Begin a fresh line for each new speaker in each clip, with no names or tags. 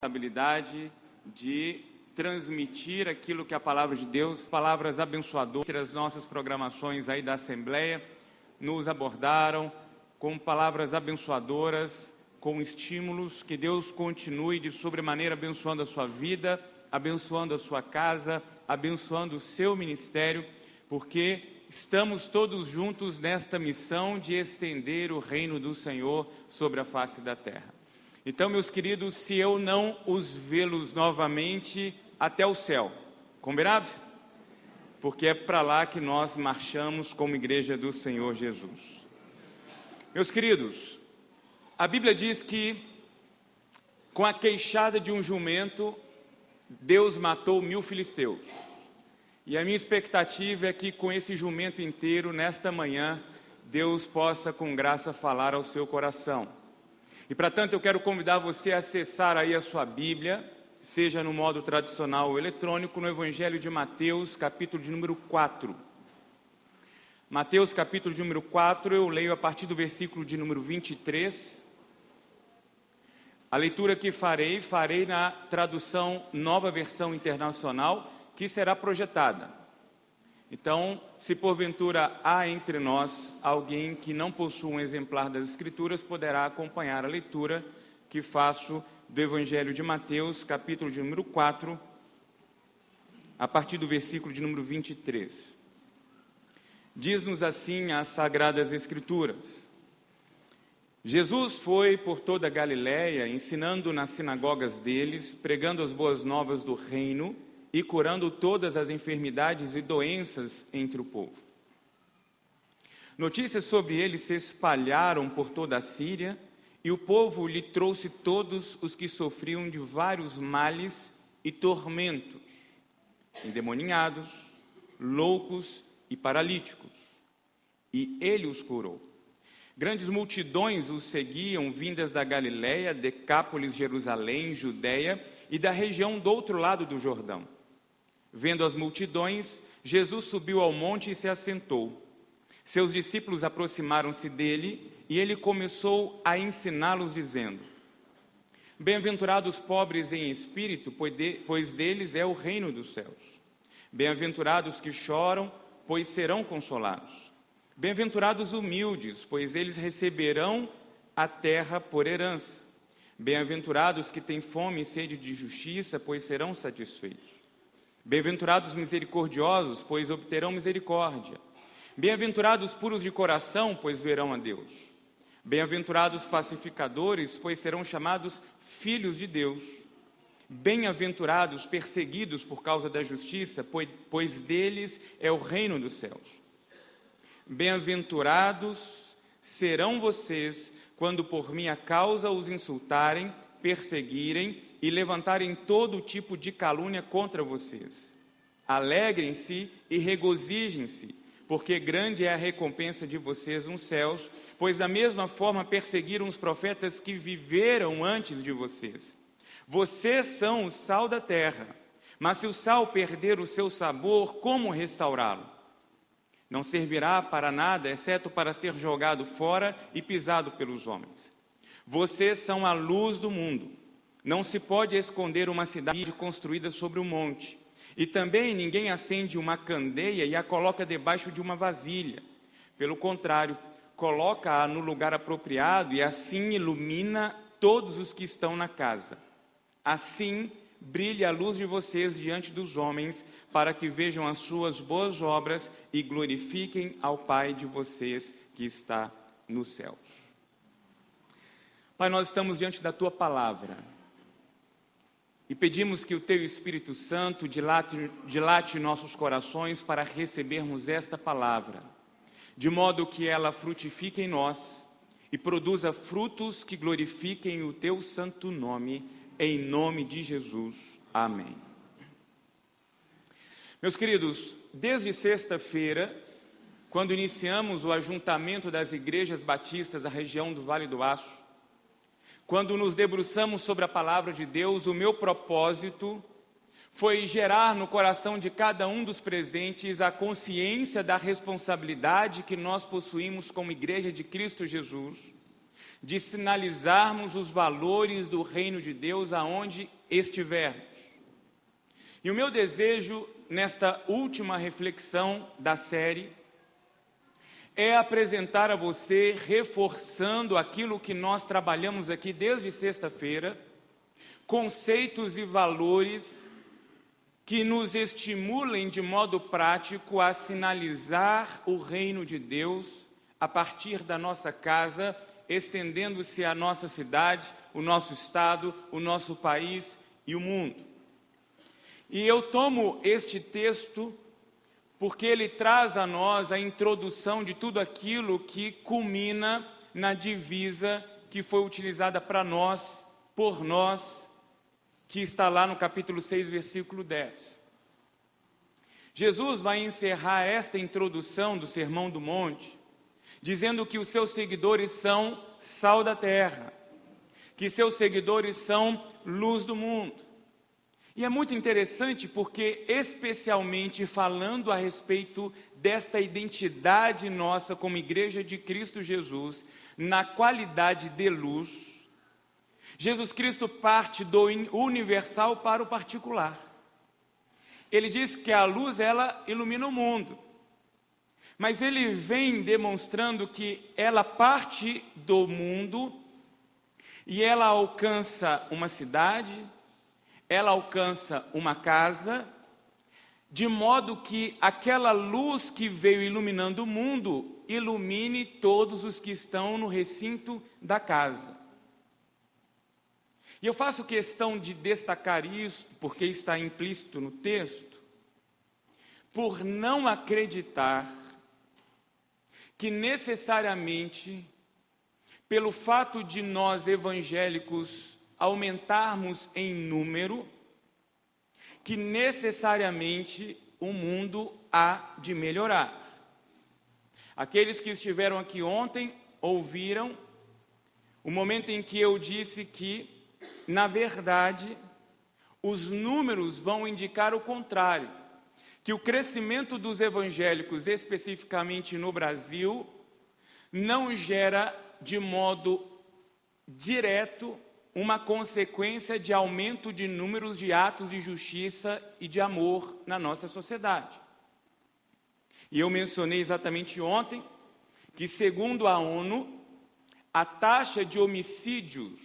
Responsabilidade de transmitir aquilo que a palavra de Deus, palavras abençoadoras, as nossas programações aí da Assembleia nos abordaram com palavras abençoadoras, com estímulos, que Deus continue de sobremaneira abençoando a sua vida, abençoando a sua casa, abençoando o seu ministério, porque estamos todos juntos nesta missão de estender o reino do Senhor sobre a face da terra. Então, meus queridos, se eu não os vê-los novamente até o céu, combinado? Porque é para lá que nós marchamos como igreja do Senhor Jesus. Meus queridos, a Bíblia diz que com a queixada de um jumento, Deus matou 1000 filisteus. E a minha expectativa é que com esse jumento inteiro, nesta manhã, Deus possa com graça falar ao seu coração. E para tanto eu quero convidar você a acessar aí a sua Bíblia, seja no modo tradicional ou eletrônico, no Evangelho de Mateus, capítulo de número 4. Mateus, capítulo de número 4, eu leio a partir do versículo de número 23. A leitura que farei na tradução Nova Versão Internacional, que será projetada. Então, se porventura há entre nós alguém que não possua um exemplar das Escrituras, poderá acompanhar a leitura que faço do Evangelho de Mateus, capítulo de número 4, a partir do versículo de número 23. Diz-nos assim as Sagradas Escrituras: Jesus foi por toda a Galiléia, ensinando nas sinagogas deles, pregando as boas novas do reino e curando todas as enfermidades e doenças entre o povo. Notícias sobre ele se espalharam por toda a Síria, e o povo lhe trouxe todos os que sofriam de vários males e tormentos, endemoninhados, loucos e paralíticos, e ele os curou. Grandes multidões os seguiam, vindas da Galiléia, Decápolis, Jerusalém, Judeia e da região do outro lado do Jordão. Vendo as multidões, Jesus subiu ao monte e se assentou. Seus discípulos aproximaram-se dele e ele começou a ensiná-los, dizendo: Bem-aventurados os pobres em espírito, pois deles é o reino dos céus. Bem-aventurados os que choram, pois serão consolados. Bem-aventurados os humildes, pois eles receberão a terra por herança. Bem-aventurados os que têm fome e sede de justiça, pois serão satisfeitos. Bem-aventurados os misericordiosos, pois obterão misericórdia. Bem-aventurados os puros de coração, pois verão a Deus. Bem-aventurados os pacificadores, pois serão chamados filhos de Deus. Bem-aventurados os perseguidos por causa da justiça, pois deles é o reino dos céus. Bem-aventurados serão vocês, quando por minha causa os insultarem, perseguirem e levantarem todo tipo de calúnia contra vocês. Alegrem-se e regozijem-se, porque grande é a recompensa de vocês nos céus, pois da mesma forma perseguiram os profetas que viveram antes de vocês. Vocês são o sal da terra, mas se o sal perder o seu sabor, como restaurá-lo? Não servirá para nada, exceto para ser jogado fora e pisado pelos homens. Vocês são a luz do mundo. Não se pode esconder uma cidade construída sobre um monte. E também ninguém acende uma candeia e a coloca debaixo de uma vasilha. Pelo contrário, coloca-a no lugar apropriado e assim ilumina todos os que estão na casa. Assim brilhe a luz de vocês diante dos homens, para que vejam as suas boas obras e glorifiquem ao Pai de vocês que está nos céus. Pai, nós estamos diante da Tua palavra e pedimos que o Teu Espírito Santo dilate nossos corações para recebermos esta palavra, de modo que ela frutifique em nós e produza frutos que glorifiquem o Teu santo nome, em nome de Jesus. Amém. Meus queridos, desde sexta-feira, quando iniciamos o ajuntamento das igrejas batistas da região do Vale do Aço, quando nos debruçamos sobre a palavra de Deus, o meu propósito foi gerar no coração de cada um dos presentes a consciência da responsabilidade que nós possuímos como igreja de Cristo Jesus, de sinalizarmos os valores do reino de Deus aonde estivermos. E o meu desejo, nesta última reflexão da série, é apresentar a você, reforçando aquilo que nós trabalhamos aqui desde sexta-feira, conceitos e valores que nos estimulem de modo prático a sinalizar o reino de Deus a partir da nossa casa, estendendo-se à nossa cidade, o nosso estado, o nosso país e o mundo. E eu tomo este texto porque ele traz a nós a introdução de tudo aquilo que culmina na divisa que foi utilizada para nós, por nós, que está lá no capítulo 6, versículo 10. Jesus vai encerrar esta introdução do Sermão do Monte, dizendo que os seus seguidores são sal da terra, que seus seguidores são luz do mundo. E é muito interessante porque, especialmente falando a respeito desta identidade nossa como Igreja de Cristo Jesus, na qualidade de luz, Jesus Cristo parte do universal para o particular. Ele diz que a luz, ela ilumina o mundo. Mas ele vem demonstrando que ela parte do mundo e ela alcança uma cidade, ela alcança uma casa, de modo que aquela luz que veio iluminando o mundo ilumine todos os que estão no recinto da casa. E eu faço questão de destacar isso, porque está implícito no texto, por não acreditar que necessariamente, pelo fato de nós evangélicos aumentarmos em número, que necessariamente o mundo há de melhorar. Aqueles que estiveram aqui ontem ouviram o momento em que eu disse que, na verdade, os números vão indicar o contrário, que o crescimento dos evangélicos, especificamente no Brasil, não gera de modo direto uma consequência de aumento de números de atos de justiça e de amor na nossa sociedade. E eu mencionei exatamente ontem que, segundo a ONU, a taxa de homicídios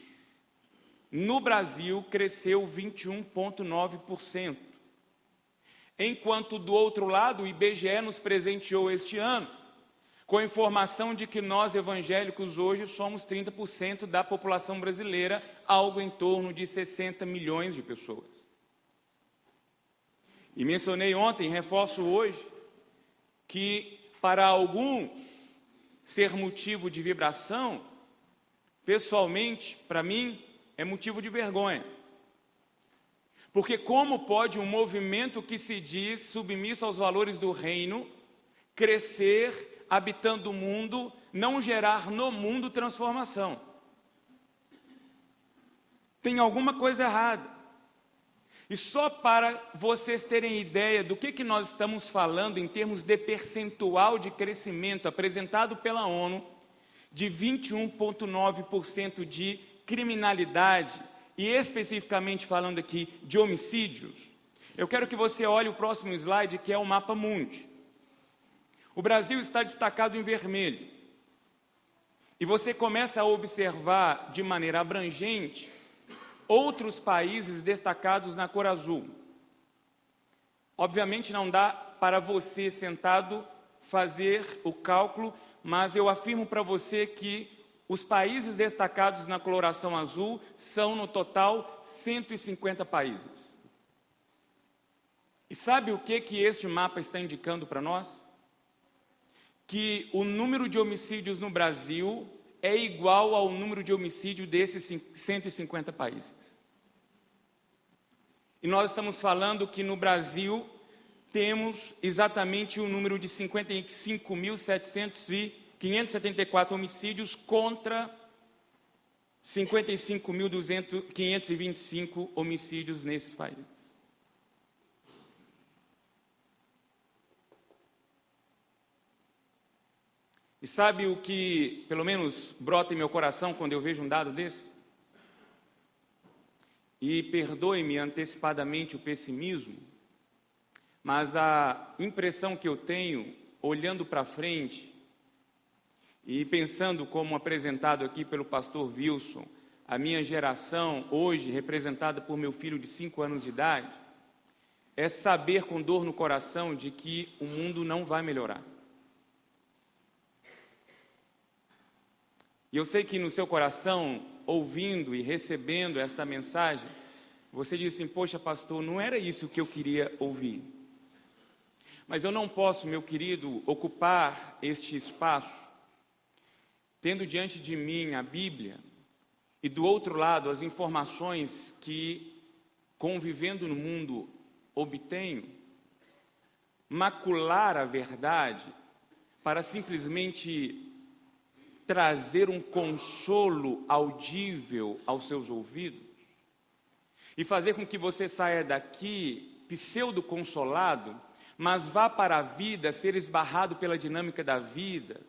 no Brasil cresceu 21,9%. Enquanto, do outro lado, o IBGE nos presenteou este ano com a informação de que nós, evangélicos, hoje somos 30% da população brasileira, algo em torno de 60 milhões de pessoas. E mencionei ontem, reforço hoje, que para alguns ser motivo de vibração, pessoalmente, para mim, é motivo de vergonha. Porque como pode um movimento que se diz submisso aos valores do reino crescer habitando o mundo, não gerar no mundo transformação? Tem alguma coisa errada. E só para vocês terem ideia do que nós estamos falando em termos de percentual de crescimento apresentado pela ONU, de 21,9% de criminalidade, e especificamente falando aqui de homicídios, eu quero que você olhe o próximo slide, que é o mapa mundi. O Brasil está destacado em vermelho. E você começa a observar de maneira abrangente outros países destacados na cor azul. Obviamente não dá para você sentado fazer o cálculo, mas eu afirmo para você que os países destacados na coloração azul são, no total, 150 países. E sabe o que este mapa está indicando para nós? Que o número de homicídios no Brasil é igual ao número de homicídios desses 150 países. E nós estamos falando que no Brasil temos exatamente o número de 55.574 homicídios contra 55.525 homicídios nesses países. E sabe o que, pelo menos, brota em meu coração quando eu vejo um dado desse? E perdoe-me antecipadamente o pessimismo, mas a impressão que eu tenho, olhando para frente e pensando como apresentado aqui pelo pastor Wilson, a minha geração, hoje representada por meu filho de 5 anos de idade, é saber com dor no coração de que o mundo não vai melhorar. E eu sei que no seu coração, ouvindo e recebendo esta mensagem, você diz assim: poxa, pastor, não era isso que eu queria ouvir. Mas eu não posso, meu querido, ocupar este espaço, tendo diante de mim a Bíblia, e do outro lado as informações que, convivendo no mundo, obtenho, macular a verdade para simplesmente trazer um consolo audível aos seus ouvidos e fazer com que você saia daqui pseudo-consolado, mas vá para a vida ser esbarrado pela dinâmica da vida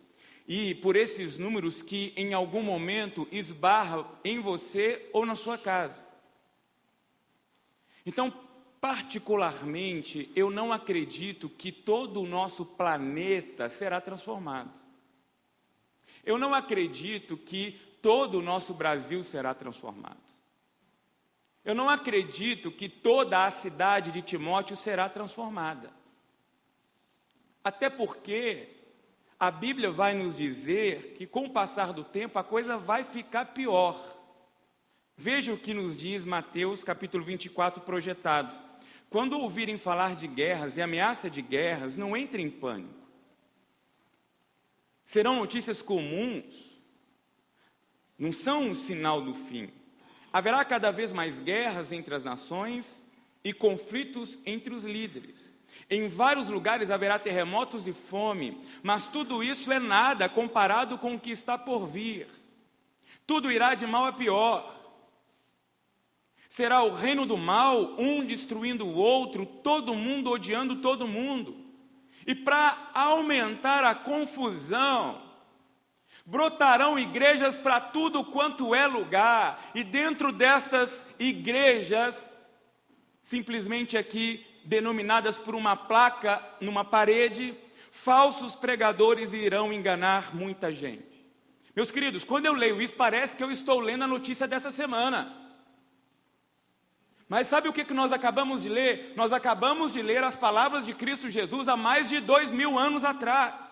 e por esses números que em algum momento esbarram em você ou na sua casa. Então, particularmente, eu não acredito que todo o nosso planeta será transformado. Eu não acredito que todo o nosso Brasil será transformado. Eu não acredito que toda a cidade de Timóteo será transformada. Até porque a Bíblia vai nos dizer que com o passar do tempo a coisa vai ficar pior. Veja o que nos diz Mateus capítulo 24 projetado. Quando ouvirem falar de guerras e ameaça de guerras, não entrem em pânico. Serão notícias comuns, não são um sinal do fim. Haverá cada vez mais guerras entre as nações e conflitos entre os líderes. Em vários lugares haverá terremotos e fome, mas tudo isso é nada comparado com o que está por vir. Tudo irá de mal a pior. Será o reino do mal, um destruindo o outro, todo mundo odiando todo mundo. E para aumentar a confusão, brotarão igrejas para tudo quanto é lugar, e dentro destas igrejas, simplesmente aqui denominadas por uma placa numa parede, falsos pregadores irão enganar muita gente. Meus queridos, quando eu leio isso, parece que eu estou lendo a notícia dessa semana. Mas sabe o que nós acabamos de ler? Nós acabamos de ler as palavras de Cristo Jesus há mais de 2000 anos atrás.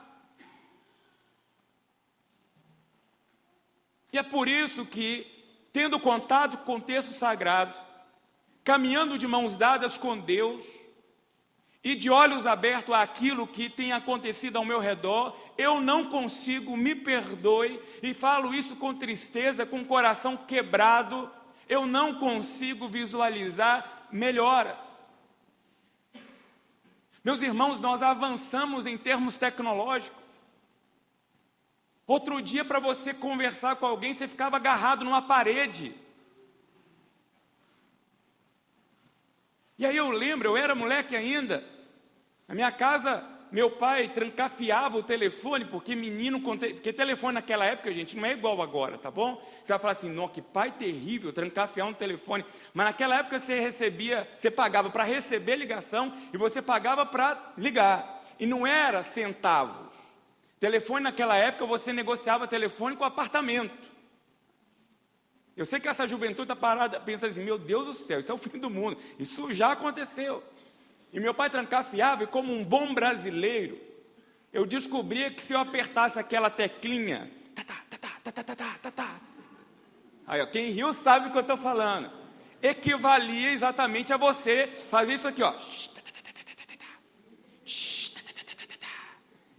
E é por isso que, tendo contato com o texto sagrado, caminhando de mãos dadas com Deus, e de olhos abertos àquilo que tem acontecido ao meu redor, eu não consigo, me perdoe, e falo isso com tristeza, com o coração quebrado, eu não consigo visualizar melhoras. Meus irmãos, nós avançamos em termos tecnológicos. Outro dia, para você conversar com alguém, você ficava agarrado numa parede. E aí eu lembro, eu era moleque ainda, na minha casa, meu pai trancafiava o telefone, porque porque telefone naquela época, gente, não é igual agora, tá bom? Você vai falar assim, não, que pai terrível, trancafiar um telefone. Mas naquela época você pagava para receber ligação e você pagava para ligar. E não era centavos. Telefone naquela época, você negociava telefone com apartamento. Eu sei que essa juventude está parada, pensando assim, meu Deus do céu, isso é o fim do mundo. Isso já aconteceu. E meu pai trancafiava, e como um bom brasileiro, eu descobria que se eu apertasse aquela teclinha, aí, ó, quem riu sabe o que eu estou falando, equivalia exatamente a você fazer isso aqui, ó.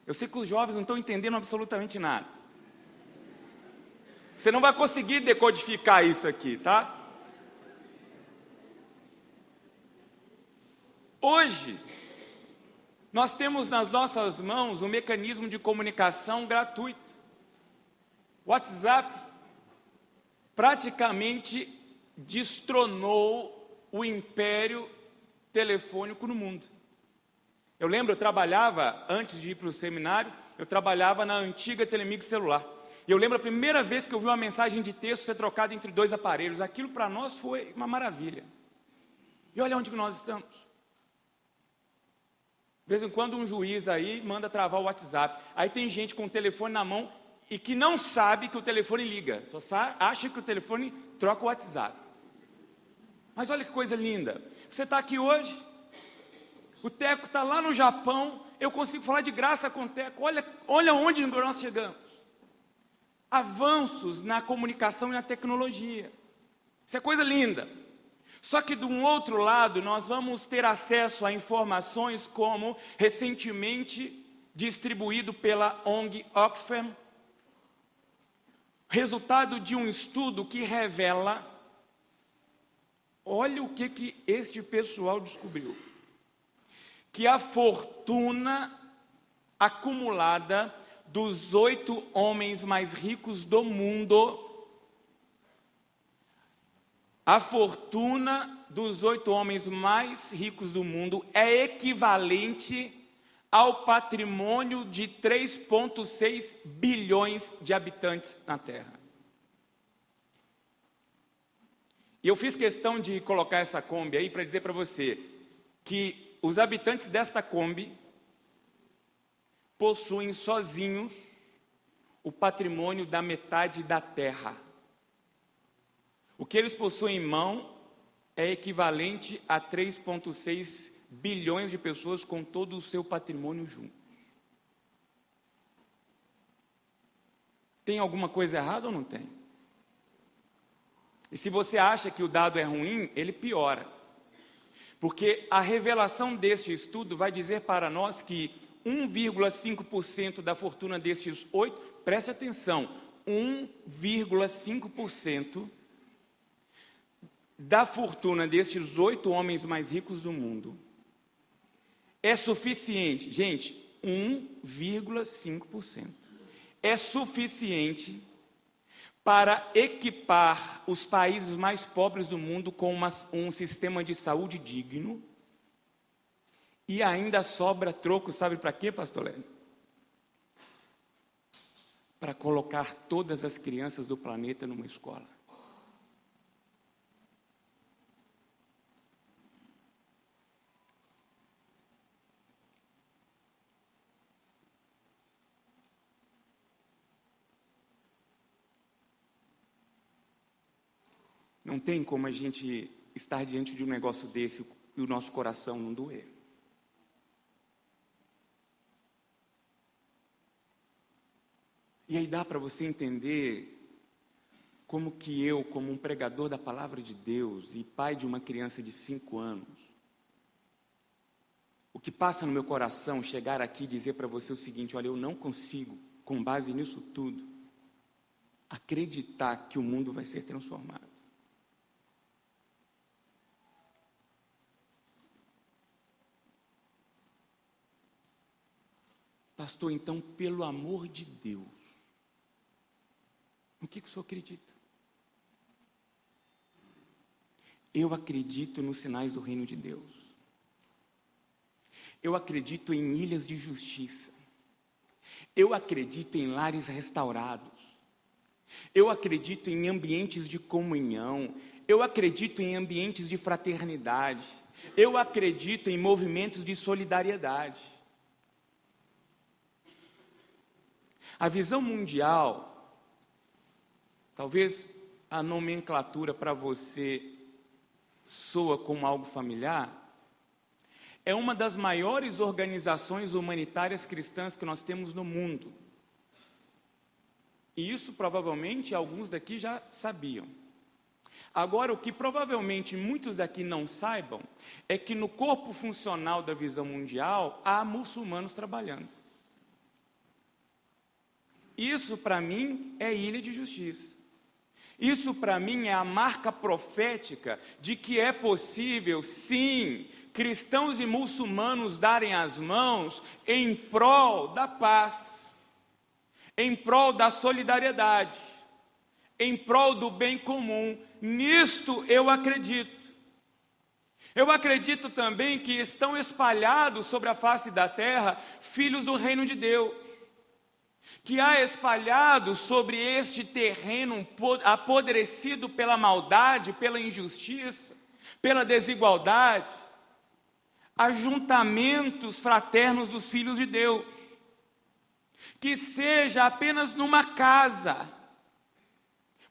Eu sei que os jovens não estão entendendo absolutamente nada. Você não vai conseguir decodificar isso aqui, tá? Hoje, nós temos nas nossas mãos um mecanismo de comunicação gratuito. WhatsApp praticamente destronou o império telefônico no mundo. Eu lembro, eu trabalhava, antes de ir para o seminário, eu trabalhava na antiga Telemix celular. E eu lembro a primeira vez que eu vi uma mensagem de texto ser trocada entre 2 aparelhos. Aquilo para nós foi uma maravilha. E olha onde que nós estamos. De vez em quando um juiz aí manda travar o WhatsApp. Aí tem gente com o telefone na mão e que não sabe que o telefone liga. Só acha que o telefone troca o WhatsApp. Mas olha que coisa linda. Você está aqui hoje, o Teco está lá no Japão, eu consigo falar de graça com o Teco. Olha onde nós chegamos. Avanços na comunicação e na tecnologia. Isso é coisa linda. Só que de um outro lado, nós vamos ter acesso a informações como recentemente distribuído pela ONG Oxfam, resultado de um estudo que revela, olha o que este pessoal descobriu, que a fortuna acumulada dos 8 homens mais ricos do mundo, a fortuna dos 8 homens mais ricos do mundo é equivalente ao patrimônio de 3,6 bilhões de habitantes na Terra. E eu fiz questão de colocar essa Kombi aí para dizer para você que os habitantes desta Kombi possuem sozinhos o patrimônio da metade da Terra. O que eles possuem em mão é equivalente a 3,6 bilhões de pessoas com todo o seu patrimônio junto. Tem alguma coisa errada ou não tem? E se você acha que o dado é ruim, ele piora. Porque a revelação deste estudo vai dizer para nós que 1,5% da fortuna destes 8, preste atenção, 1,5% da fortuna destes 8 homens mais ricos do mundo é suficiente, gente, 1,5%. É suficiente para equipar os países mais pobres do mundo com um sistema de saúde digno. E ainda sobra troco, sabe para quê, pastor Lélio? Para colocar todas as crianças do planeta numa escola. Não tem como a gente estar diante de um negócio desse e o nosso coração não doer. E aí dá para você entender como que eu, como um pregador da palavra de Deus e pai de uma criança de 5 anos, o que passa no meu coração chegar aqui e dizer para você o seguinte: olha, eu não consigo, com base nisso tudo, acreditar que o mundo vai ser transformado. Pastor, então, pelo amor de Deus, no que o senhor acredita? Eu acredito nos sinais do reino de Deus. Eu acredito em ilhas de justiça. Eu acredito em lares restaurados. Eu acredito em ambientes de comunhão. Eu acredito em ambientes de fraternidade. Eu acredito em movimentos de solidariedade. A visão mundial, talvez a nomenclatura para você soa como algo familiar, é uma das maiores organizações humanitárias cristãs que nós temos no mundo. E isso provavelmente alguns daqui já sabiam. Agora, o que provavelmente muitos daqui não saibam é que no corpo funcional da visão mundial há muçulmanos trabalhando. Isso para mim é ilha de justiça. Isso para mim é a marca profética de que é possível, sim, cristãos e muçulmanos darem as mãos em prol da paz, em prol da solidariedade, em prol do bem comum. Nisto eu acredito. Eu acredito também que estão espalhados sobre a face da terra filhos do reino de Deus. que há espalhado sobre este terreno apodrecido pela maldade, pela injustiça, pela desigualdade, ajuntamentos fraternos dos filhos de Deus, que seja apenas numa casa,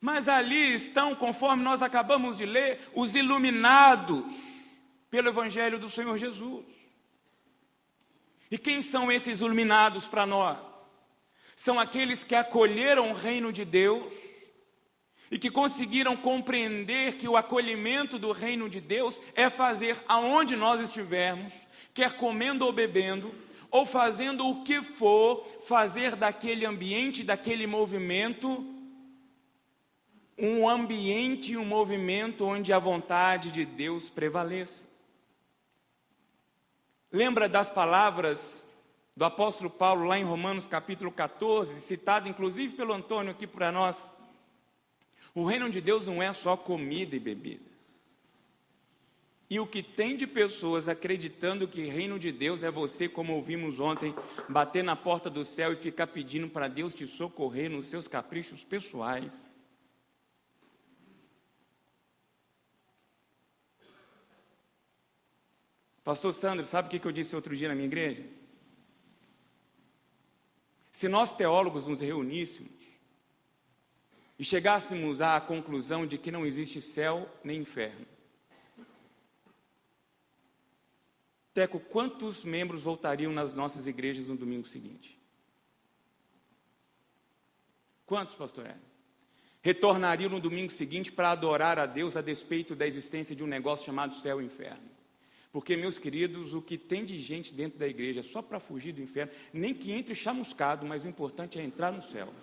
mas ali estão, conforme nós acabamos de ler, os iluminados pelo Evangelho do Senhor Jesus. E quem são esses iluminados para nós? São aqueles que acolheram o reino de Deus e que conseguiram compreender que o acolhimento do reino de Deus é fazer aonde nós estivermos, quer comendo ou bebendo, ou fazendo o que for, fazer daquele ambiente, daquele movimento, um ambiente e um movimento onde a vontade de Deus prevaleça. Lembra das palavras do apóstolo Paulo lá em Romanos capítulo 14, citado inclusive pelo Antônio aqui para nós? O reino de Deus não é só comida e bebida. E o que tem de pessoas acreditando que o reino de Deus é você, como ouvimos ontem, bater na porta do céu e ficar pedindo para Deus te socorrer nos seus caprichos pessoais. Pastor Sandro, sabe o que eu disse outro dia na minha igreja? Se nós teólogos nos reuníssemos e chegássemos à conclusão de que não existe céu nem inferno, Teco, quantos membros voltariam nas nossas igrejas no domingo seguinte? Quantos, pastor Hélio? Retornariam no domingo seguinte para adorar a Deus a despeito da existência de um negócio chamado céu e inferno? Porque, meus queridos, o que tem de gente dentro da igreja só para fugir do inferno, nem que entre chamuscado, mas o importante é entrar no céu.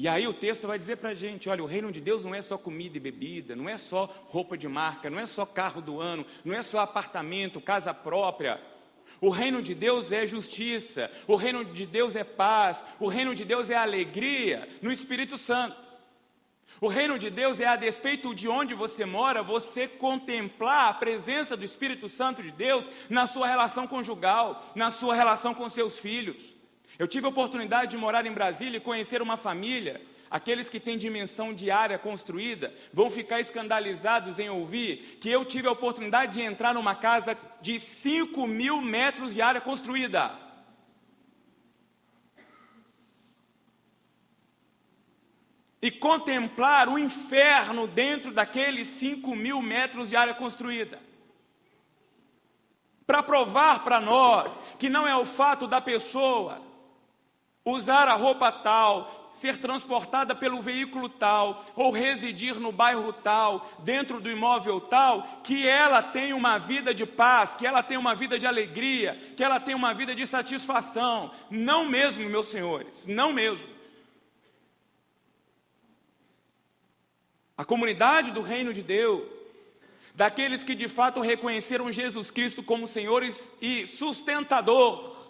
E aí o texto vai dizer para a gente, olha, o reino de Deus não é só comida e bebida, não é só roupa de marca, não é só carro do ano, não é só apartamento, casa própria. O reino de Deus é justiça, o reino de Deus é paz, o reino de Deus é alegria no Espírito Santo. O reino de Deus é, a despeito de onde você mora, você contemplar a presença do Espírito Santo de Deus na sua relação conjugal, na sua relação com seus filhos. Eu tive a oportunidade de morar em Brasília e conhecer uma família. Aqueles que têm dimensão de área construída vão ficar escandalizados em ouvir que eu tive a oportunidade de entrar numa casa de 5.000 metros de área construída. E contemplar o inferno dentro daqueles 5.000 metros de área construída. Para provar para nós que não é o fato da pessoa usar a roupa tal, ser transportada pelo veículo tal, ou residir no bairro tal, dentro do imóvel tal, que ela tem uma vida de paz, que ela tem uma vida de alegria, que ela tem uma vida de satisfação. Não mesmo, meus senhores, não mesmo. A comunidade do reino de Deus, daqueles que de fato reconheceram Jesus Cristo como Senhor e sustentador,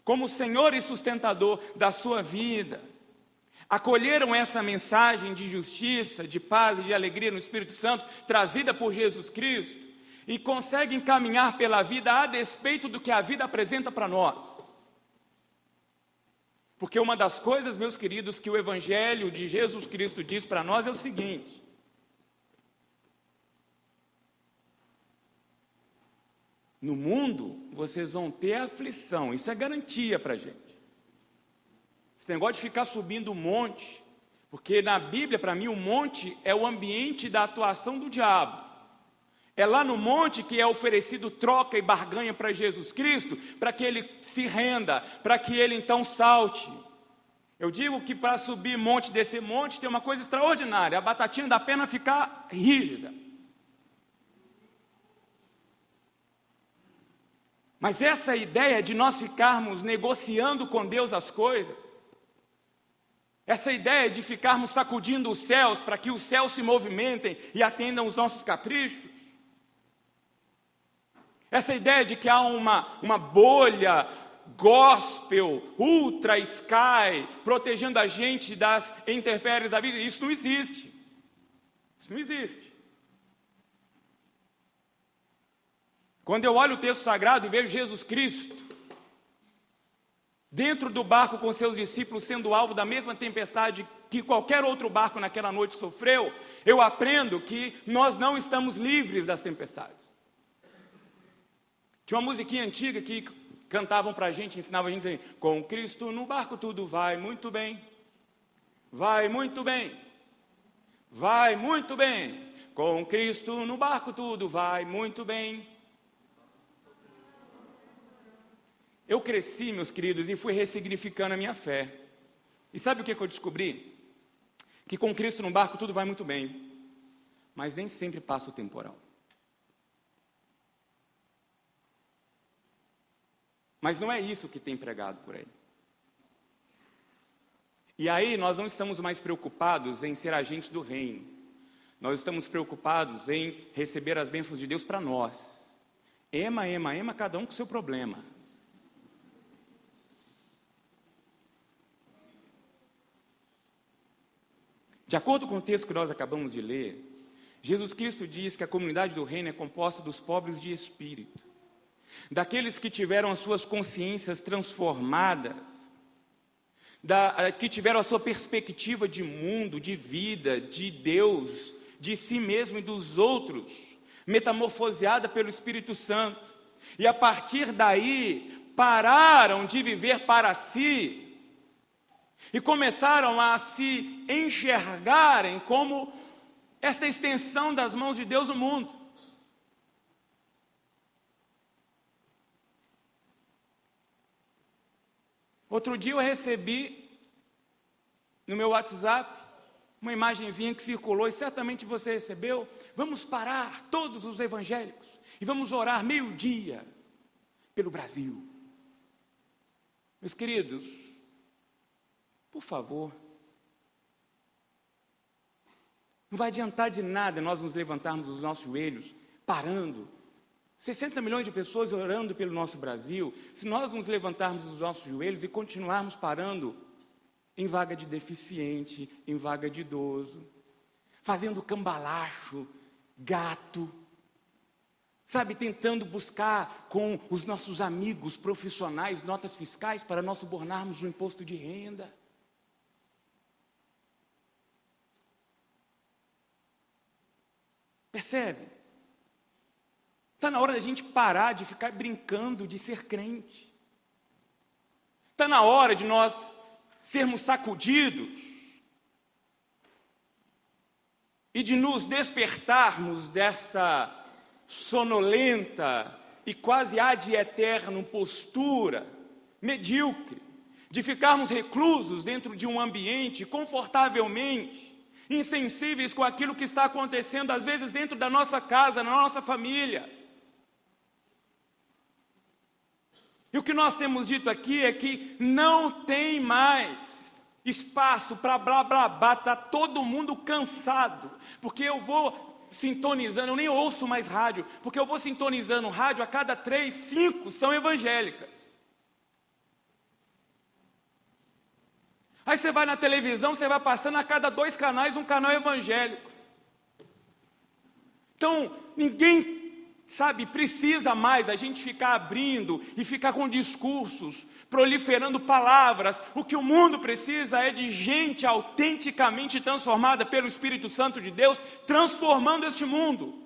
como Senhor e sustentador da sua vida, acolheram essa mensagem de justiça, de paz e de alegria no Espírito Santo, trazida por Jesus Cristo, e conseguem caminhar pela vida a despeito do que a vida apresenta para nós. Porque uma das coisas, meus queridos, que o Evangelho de Jesus Cristo diz para nós é o seguinte: no mundo, vocês vão ter aflição. Isso é garantia para a gente. Esse negócio de ficar subindo o monte, porque na Bíblia, para mim, o monte é o ambiente da atuação do diabo. É lá no monte que é oferecido troca e barganha para Jesus Cristo, para que ele se renda, para que ele então salte. Eu digo que para subir monte, descer monte, tem uma coisa extraordinária: a batatinha da perna ficar rígida. Mas essa ideia de nós ficarmos negociando com Deus as coisas, essa ideia de ficarmos sacudindo os céus para que os céus se movimentem e atendam os nossos caprichos, essa ideia de que há uma bolha gospel, ultra sky, protegendo a gente das intempéries da vida, isso não existe. Isso não existe. Quando eu olho o texto sagrado e vejo Jesus Cristo dentro do barco com seus discípulos, sendo alvo da mesma tempestade que qualquer outro barco naquela noite sofreu, eu aprendo que nós não estamos livres das tempestades. Tinha uma musiquinha antiga que cantavam para a gente, ensinavam a gente assim: com Cristo no barco tudo vai muito bem, vai muito bem, vai muito bem. Com Cristo no barco tudo vai muito bem. Eu cresci, meus queridos, e fui ressignificando a minha fé. E sabe o que eu descobri? Que com Cristo no barco tudo vai muito bem, mas nem sempre passa o temporal. Mas não é isso que tem pregado por aí. E aí nós não estamos mais preocupados em ser agentes do reino. Nós estamos preocupados em receber as bênçãos de Deus para nós. Ema, cada um com o seu problema. De acordo com o texto que nós acabamos de ler, Jesus Cristo diz que a comunidade do reino é composta dos pobres de espírito, daqueles que tiveram as suas consciências transformadas, que tiveram a sua perspectiva de mundo, de vida, de Deus, de si mesmo e dos outros, metamorfoseada pelo Espírito Santo, e a partir daí pararam de viver para si, e começaram a se enxergarem como esta extensão das mãos de Deus no mundo. Outro dia eu recebi no meu WhatsApp uma imagenzinha que circulou, e certamente você recebeu. Vamos parar todos os evangélicos e vamos orar meio-dia pelo Brasil. Meus queridos, por favor, não vai adiantar de nada nós nos levantarmos dos nossos joelhos, parando. 60 milhões de pessoas orando pelo nosso Brasil, se nós nos levantarmos dos nossos joelhos e continuarmos parando em vaga de deficiente, em vaga de idoso, fazendo cambalacho, gato, sabe, tentando buscar com os nossos amigos profissionais notas fiscais para nós subornarmos o imposto de renda. Percebe? Está na hora da gente parar de ficar brincando de ser crente. Está na hora de nós sermos sacudidos e de nos despertarmos desta sonolenta e quase ad eterno postura medíocre, de ficarmos reclusos dentro de um ambiente confortavelmente insensíveis com aquilo que está acontecendo, às vezes dentro da nossa casa, na nossa família. E o que nós temos dito aqui é que não tem mais espaço para blá blá blá, está todo mundo cansado, porque eu vou sintonizando, eu nem ouço mais rádio, porque eu vou sintonizando rádio a cada 3, 5 são evangélicas. Aí você vai na televisão, você vai passando a cada 2 canais, um canal evangélico. Então, ninguém, sabe, precisa mais a gente ficar abrindo e ficar com discursos, proliferando palavras. O que o mundo precisa é de gente autenticamente transformada pelo Espírito Santo de Deus, transformando este mundo.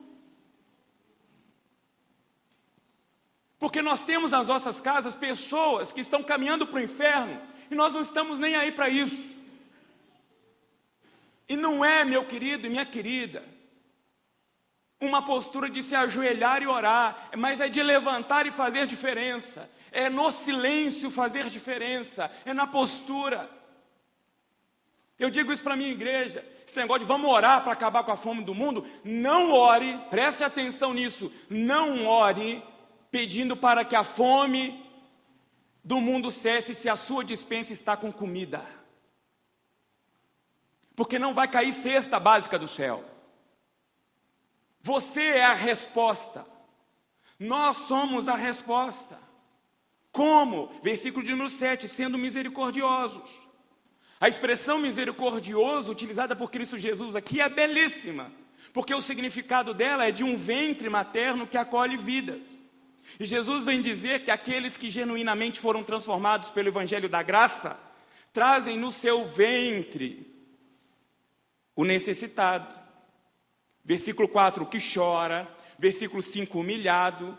Porque nós temos nas nossas casas pessoas que estão caminhando para o inferno, e nós não estamos nem aí para isso. E não é, meu querido e minha querida, uma postura de se ajoelhar e orar, mas é de levantar e fazer diferença. É no silêncio fazer diferença, é na postura. Eu digo isso para a minha igreja, esse negócio de vamos orar para acabar com a fome do mundo, não ore, preste atenção nisso, não ore pedindo para que a fome do mundo cesse se a sua despensa está com comida. Porque não vai cair cesta básica do céu. Você é a resposta. Nós somos a resposta. Como? Versículo de número 7, sendo misericordiosos. A expressão misericordioso utilizada por Cristo Jesus aqui é belíssima, porque o significado dela é de um ventre materno que acolhe vidas. E Jesus vem dizer que aqueles que genuinamente foram transformados pelo Evangelho da Graça, trazem no seu ventre o necessitado. Versículo 4, o que chora. Versículo 5, humilhado.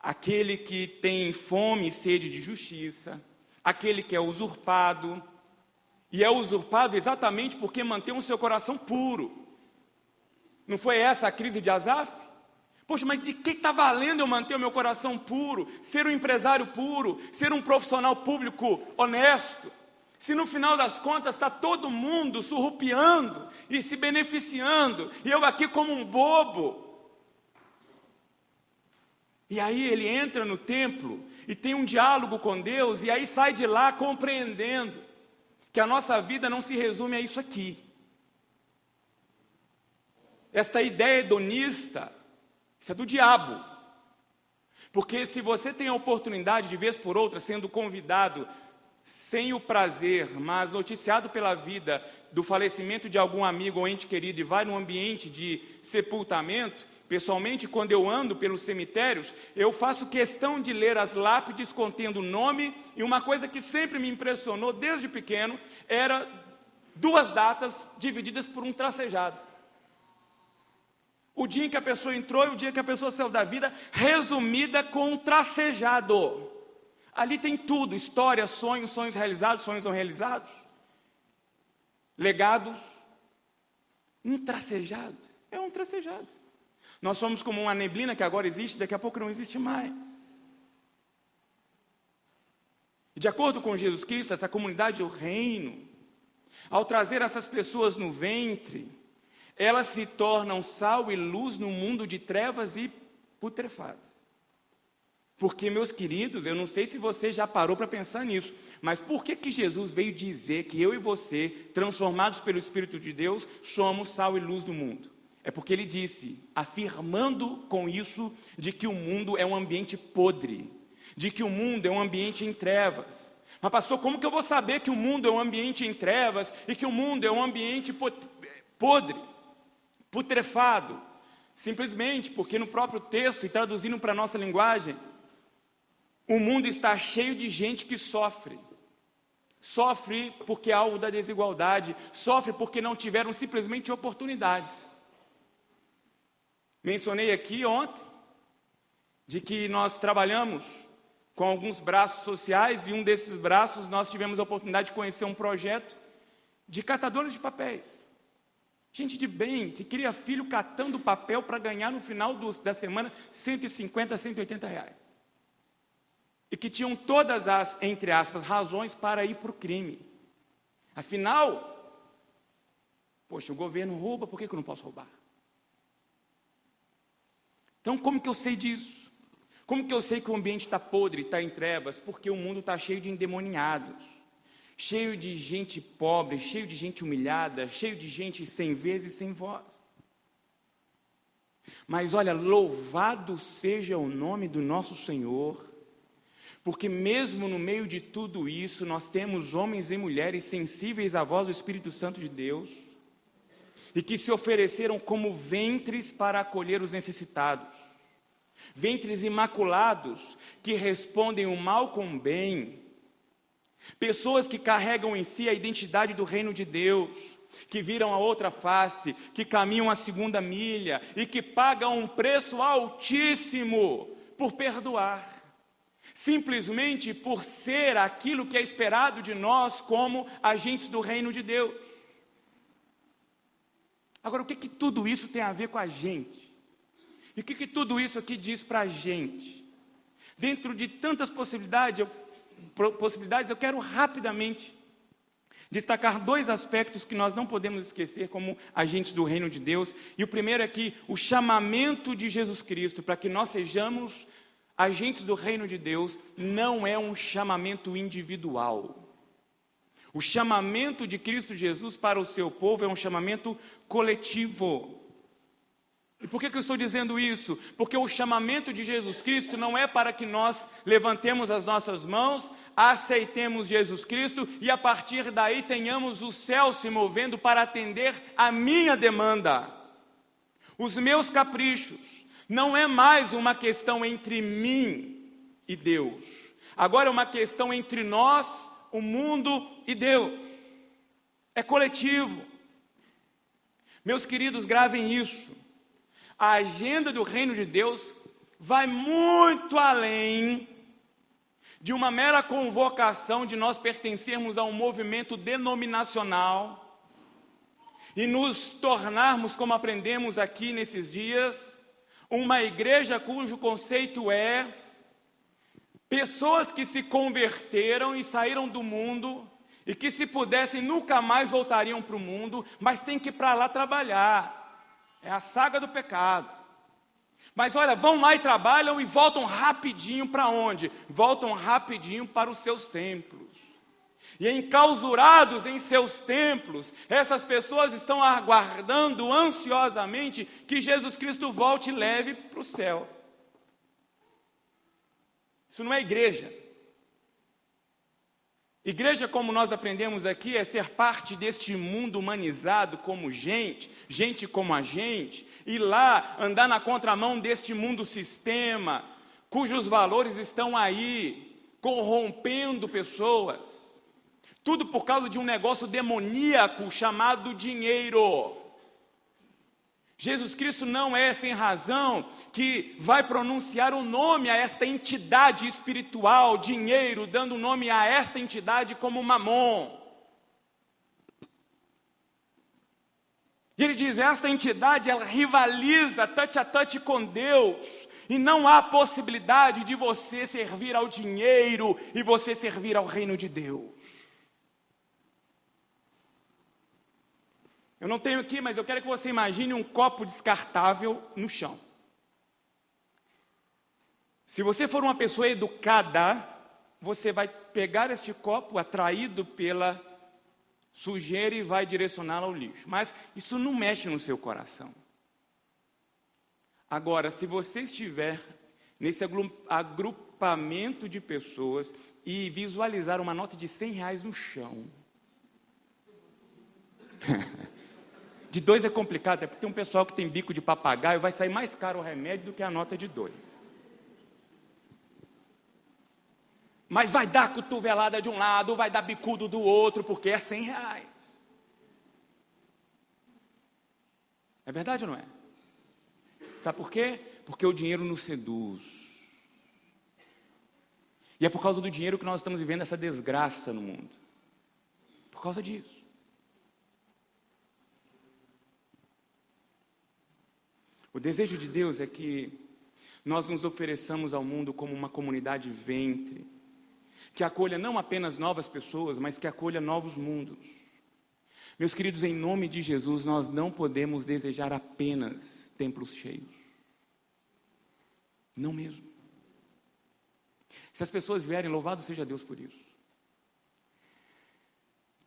Aquele que tem fome e sede de justiça. Aquele que é usurpado. E é usurpado exatamente porque mantém o seu coração puro. Não foi essa a crise de Asaf? Poxa, mas de que está valendo eu manter o meu coração puro, ser um empresário puro, ser um profissional público honesto, se no final das contas está todo mundo surrupiando e se beneficiando, e eu aqui como um bobo? E aí ele entra no templo e tem um diálogo com Deus, e aí sai de lá compreendendo que a nossa vida não se resume a isso aqui. Esta ideia hedonista, isso é do diabo. Porque se você tem a oportunidade de vez por outra, sendo convidado, sem o prazer, mas noticiado pela vida do falecimento de algum amigo ou ente querido, e vai num ambiente de sepultamento, pessoalmente, quando eu ando pelos cemitérios, eu faço questão de ler as lápides contendo o nome, e uma coisa que sempre me impressionou desde pequeno, era 2 datas divididas por um tracejado. O dia em que a pessoa entrou e o dia que a pessoa saiu da vida, resumida com um tracejado. Ali tem tudo, história, sonhos, sonhos realizados, sonhos não realizados, legados. Um tracejado, é um tracejado. Nós somos como uma neblina que agora existe, daqui a pouco não existe mais. E de acordo com Jesus Cristo, essa comunidade do reino, ao trazer essas pessoas no ventre, elas se tornam sal e luz no mundo de trevas e putrefado. Porque, meus queridos, eu não sei se você já parou para pensar nisso, mas por que Jesus veio dizer que eu e você, transformados pelo Espírito de Deus, somos sal e luz do mundo? É porque ele disse, afirmando com isso, de que o mundo é um ambiente podre, de que o mundo é um ambiente em trevas. Mas pastor, como que eu vou saber que o mundo é um ambiente em trevas e que o mundo é um ambiente podre, putrefado? Simplesmente porque no próprio texto, e traduzindo para a nossa linguagem, o mundo está cheio de gente que sofre. Sofre porque é alvo da desigualdade, sofre porque não tiveram simplesmente oportunidades. Mencionei aqui ontem, de que nós trabalhamos com alguns braços sociais, e um desses braços nós tivemos a oportunidade de conhecer um projeto de catadores de papéis. Gente de bem, que cria filho catando papel para ganhar no final da semana 150, 180 reais. E que tinham todas as, entre aspas, razões para ir para o crime. Afinal, poxa, o governo rouba, por que eu não posso roubar? Então, como que eu sei disso? Como que eu sei que o ambiente está podre, está em trevas? Porque o mundo está cheio de endemoniados, cheio de gente pobre, cheio de gente humilhada, cheio de gente sem vez e sem voz. Mas olha, louvado seja o nome do nosso Senhor, porque mesmo no meio de tudo isso, nós temos homens e mulheres sensíveis à voz do Espírito Santo de Deus, e que se ofereceram como ventres para acolher os necessitados, ventres imaculados, que respondem o mal com o bem, pessoas que carregam em si a identidade do reino de Deus, que viram a outra face, que caminham a 2ª milha, e que pagam um preço altíssimo por perdoar, simplesmente por ser aquilo que é esperado de nós como agentes do reino de Deus. Agora, o que tudo isso tem a ver com a gente? E o que tudo isso aqui diz para a gente? Dentro de tantas possibilidades, eu quero rapidamente destacar 2 aspectos que nós não podemos esquecer como agentes do reino de Deus. E o primeiro é que o chamamento de Jesus Cristo para que nós sejamos agentes do reino de Deus não é um chamamento individual. O chamamento de Cristo Jesus para o seu povo é um chamamento coletivo. E por que eu estou dizendo isso? Porque o chamamento de Jesus Cristo não é para que nós levantemos as nossas mãos, aceitemos Jesus Cristo e a partir daí tenhamos o céu se movendo para atender a minha demanda, os meus caprichos, Não é mais uma questão entre mim e Deus. Agora é uma questão entre nós, o mundo e Deus. É coletivo. Meus queridos, gravem isso. A agenda do reino de Deus vai muito além de uma mera convocação de nós pertencermos a um movimento denominacional e nos tornarmos, como aprendemos aqui nesses dias, uma igreja cujo conceito é pessoas que se converteram e saíram do mundo e que, se pudessem, nunca mais voltariam para o mundo, mas tem que ir para lá trabalhar. É a saga do pecado. Mas olha, vão lá e trabalham e voltam rapidinho para onde? Voltam rapidinho para os seus templos. E enclausurados em seus templos, essas pessoas estão aguardando ansiosamente que Jesus Cristo volte e leve para o céu. Isso não é igreja. Igreja, como nós aprendemos aqui, é ser parte deste mundo humanizado como gente, gente como a gente, e lá andar na contramão deste mundo sistema, cujos valores estão aí, corrompendo pessoas. Tudo por causa de um negócio demoníaco chamado dinheiro. Jesus Cristo não é sem razão que vai pronunciar o nome a esta entidade espiritual, dinheiro, dando nome a esta entidade como Mamon. E ele diz, esta entidade, ela rivaliza touch a touch com Deus, e não há possibilidade de você servir ao dinheiro e você servir ao reino de Deus. Eu não tenho aqui, mas eu quero que você imagine um copo descartável no chão. Se você for uma pessoa educada, você vai pegar este copo, atraído pela sujeira, e vai direcioná-lo ao lixo. Mas isso não mexe no seu coração. Agora, se você estiver nesse agrupamento de pessoas e visualizar uma nota de R$100 no chão... De 2 é complicado, é porque tem um pessoal que tem bico de papagaio, vai sair mais caro o remédio do que a nota de 2. Mas vai dar cotovelada de um lado, vai dar bicudo do outro, porque é R$100. É verdade ou não é? Sabe por quê? Porque o dinheiro nos seduz. E é por causa do dinheiro que nós estamos vivendo essa desgraça no mundo. Por causa disso. O desejo de Deus é que nós nos ofereçamos ao mundo como uma comunidade ventre, que acolha não apenas novas pessoas, mas que acolha novos mundos. Meus queridos, em nome de Jesus, nós não podemos desejar apenas templos cheios. Não mesmo. Se as pessoas vierem, louvado seja Deus por isso.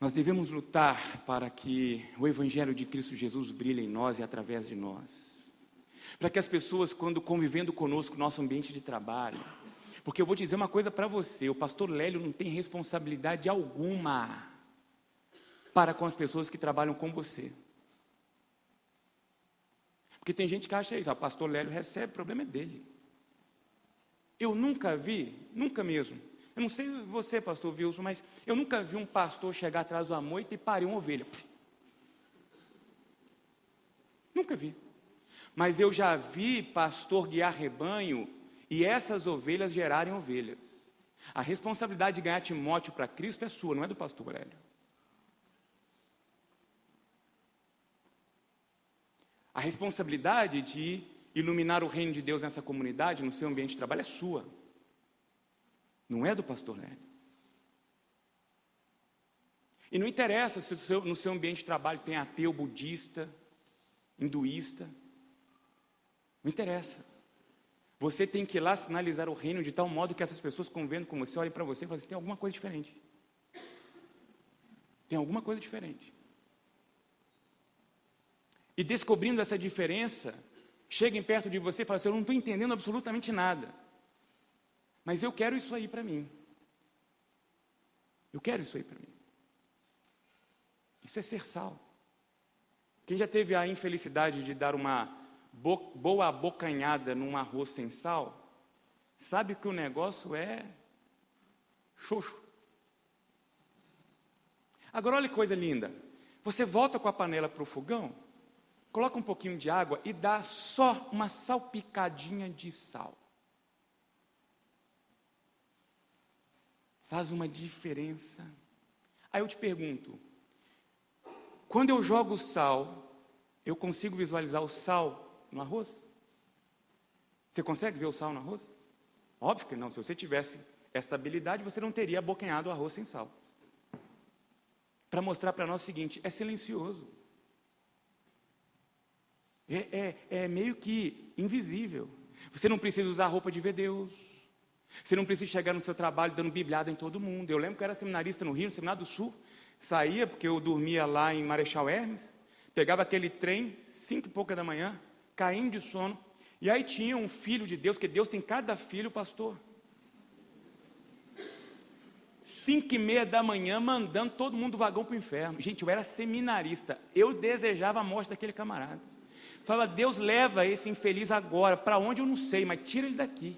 Nós devemos lutar para que o Evangelho de Cristo Jesus brilhe em nós e através de nós. Para que as pessoas, quando convivendo conosco no nosso ambiente de trabalho, porque eu vou dizer uma coisa para você, o pastor Lélio não tem responsabilidade alguma para com as pessoas que trabalham com você. Porque tem gente que acha isso, o pastor Lélio recebe, o problema é dele. Eu nunca vi, nunca mesmo, eu não sei você, pastor Wilson, mas eu nunca vi um pastor chegar atrás da moita e parir uma ovelha. Nunca vi. Mas eu já vi pastor guiar rebanho e essas ovelhas gerarem ovelhas. A responsabilidade de ganhar Timóteo para Cristo é sua, não é do pastor Lélio. A responsabilidade de iluminar o reino de Deus nessa comunidade, no seu ambiente de trabalho, é sua. Não é do pastor Lélio. E não interessa se no seu ambiente de trabalho tem ateu, budista, hinduísta. Não interessa. Você tem que ir lá sinalizar o reino de tal modo que essas pessoas, convivendo com você, olhem para você e falem assim, tem alguma coisa diferente. Tem alguma coisa diferente. E descobrindo essa diferença, cheguem perto de você e falem assim, eu não estou entendendo absolutamente nada. Mas eu quero isso aí para mim. Eu quero isso aí para mim. Isso é ser sal. Quem já teve a infelicidade de dar uma boa abocanhada num arroz sem sal, sabe que o negócio é xoxo. Agora olha que coisa linda, você volta com a panela para o fogão, coloca um pouquinho de água e dá só uma salpicadinha de sal. Faz uma diferença. Aí eu te pergunto, quando eu jogo sal, eu consigo visualizar o sal no arroz? Você consegue ver o sal no arroz? Óbvio que não. Se você tivesse esta habilidade, você não teria abocanhado o arroz sem sal. Para mostrar para nós o seguinte, é silencioso. É meio que invisível. Você não precisa usar roupa de ver Deus. Você não precisa chegar no seu trabalho dando bibliada em todo mundo. Eu lembro que eu era seminarista no Rio, no Seminário do Sul. Saía, porque eu dormia lá em Marechal Hermes. Pegava aquele trem, 5 e pouca da manhã, caindo de sono. E aí tinha um filho de Deus, porque Deus tem cada filho, pastor. 5:30 da manhã, mandando todo mundo do vagão para o inferno. Gente, eu era seminarista. Eu desejava a morte daquele camarada. Falava, Deus leva esse infeliz agora. Para onde eu não sei, mas tira ele daqui.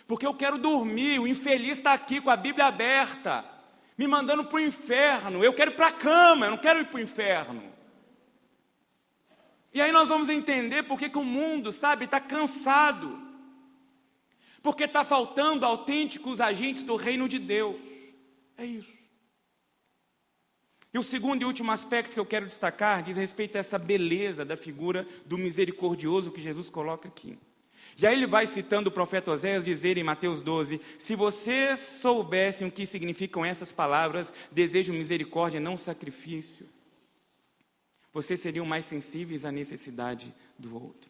Porque eu quero dormir. O infeliz está aqui com a Bíblia aberta, me mandando para o inferno. Eu quero ir para a cama, eu não quero ir para o inferno. E aí nós vamos entender porque que o mundo, sabe, está cansado. Porque está faltando autênticos agentes do reino de Deus. É isso. E o segundo e último aspecto que eu quero destacar diz respeito a essa beleza da figura do misericordioso que Jesus coloca aqui. E aí ele vai citando o profeta Oséias dizer em Mateus 12, se vocês soubessem o que significam essas palavras, desejo misericórdia, não sacrifício, vocês seriam mais sensíveis à necessidade do outro.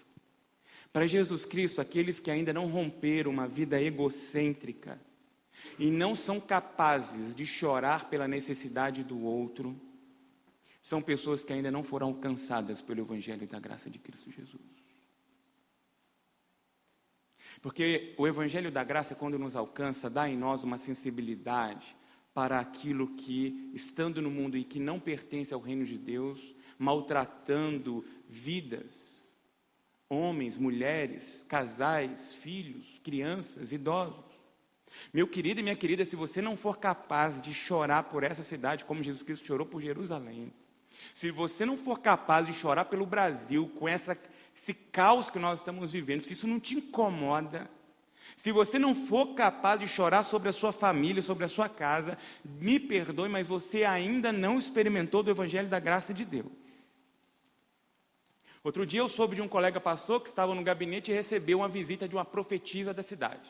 Para Jesus Cristo, aqueles que ainda não romperam uma vida egocêntrica e não são capazes de chorar pela necessidade do outro, são pessoas que ainda não foram alcançadas pelo Evangelho da graça de Cristo Jesus. Porque o Evangelho da graça, quando nos alcança, dá em nós uma sensibilidade para aquilo que, estando no mundo e que não pertence ao reino de Deus, maltratando vidas, homens, mulheres, casais, filhos, crianças, idosos. Meu querido e minha querida, se você não for capaz de chorar por essa cidade, como Jesus Cristo chorou por Jerusalém, se você não for capaz de chorar pelo Brasil, com esse caos que nós estamos vivendo, se isso não te incomoda, se você não for capaz de chorar sobre a sua família, sobre a sua casa, me perdoe, mas você ainda não experimentou do Evangelho da graça de Deus. Outro dia eu soube de um colega pastor que estava no gabinete e recebeu uma visita de uma profetisa da cidade.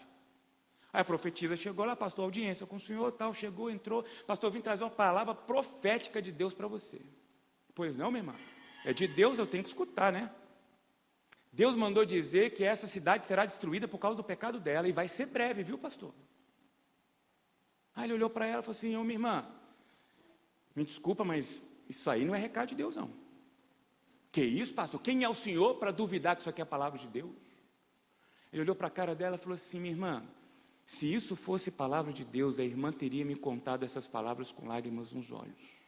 Aí a profetisa chegou lá, pastor, audiência com o senhor, tal, chegou, entrou, pastor, eu vim trazer uma palavra profética de Deus para você. Pois não, minha irmã, é de Deus, eu tenho que escutar, né? Deus mandou dizer que essa cidade será destruída por causa do pecado dela, e vai ser breve, viu, pastor? Aí ele olhou para ela e falou assim, minha irmã, me desculpa, mas isso aí não é recado de Deus, não. Que isso, pastor? Quem é o senhor para duvidar que isso aqui é a palavra de Deus? Ele olhou para a cara dela e falou assim, minha irmã, se isso fosse palavra de Deus, a irmã teria me contado essas palavras com lágrimas nos olhos.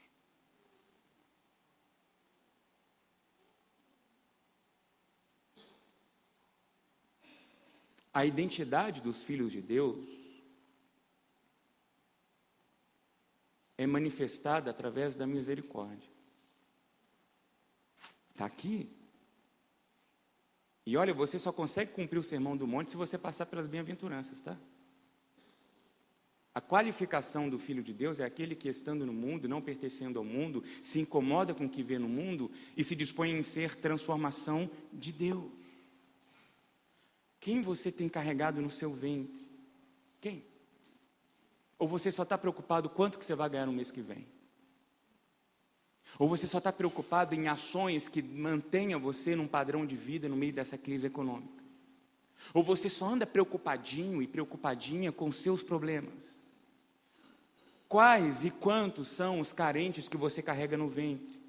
A identidade dos filhos de Deus é manifestada através da misericórdia. Está aqui. E olha, você só consegue cumprir o sermão do monte se você passar pelas bem-aventuranças, tá? A qualificação do Filho de Deus é aquele que, estando no mundo, não pertencendo ao mundo, se incomoda com o que vê no mundo e se dispõe em ser transformação de Deus. Quem você tem carregado no seu ventre? Quem? Ou você só está preocupado quanto que você vai ganhar no mês que vem? Ou você só está preocupado em ações que mantenham você num padrão de vida no meio dessa crise econômica? Ou você só anda preocupadinho e preocupadinha com seus problemas? Quais e quantos são os carentes que você carrega no ventre?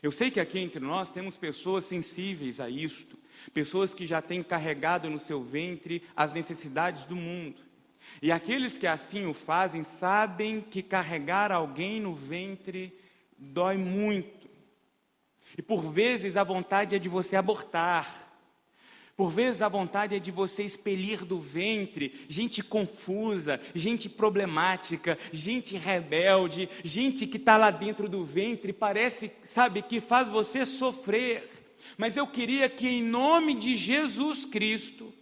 Eu sei que aqui entre nós temos pessoas sensíveis a isto, pessoas que já têm carregado no seu ventre as necessidades do mundo. E aqueles que assim o fazem sabem que carregar alguém no ventre dói muito. E por vezes a vontade é de você abortar. Por vezes a vontade é de você expelir do ventre gente confusa, gente problemática, gente rebelde, gente que está lá dentro do ventre, parece, sabe, que faz você sofrer. Mas eu queria que em nome de Jesus Cristo,